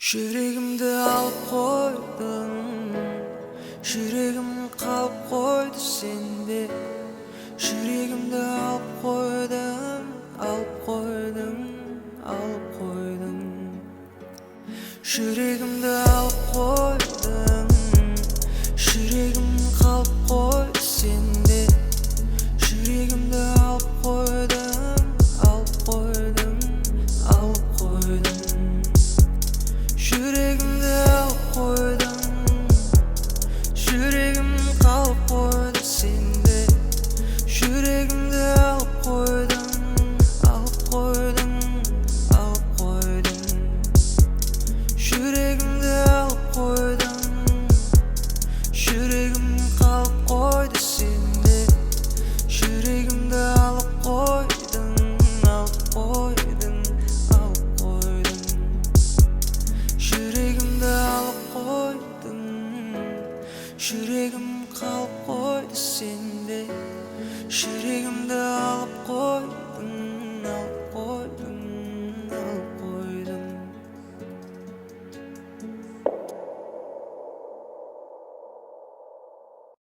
Жүрегімді алып қойдың, жүрегім қалып қойды сенде. Жүрегімді алып қойдың, алып қойдың, алып қойдың. Жүрегімді алып қойдың, жүрегім қалып қойды сенде. Жүрегімді алып қойдың, алып қойдың, алып қойдың. Жүрегімді алып қойдың, жүрегім қалып қойды сенде. Жүрегімді алып қойдың, алып қойдың, алып қойдың. Жүрегімді алып қойдың, жүрегім қалып қойды сенде. Жүрегімді алып қойдың, алып қойдың, алып қойдың. Жүрегімді алып қойдың, жүрегім қалып қойды сенде. Жүрегімді алып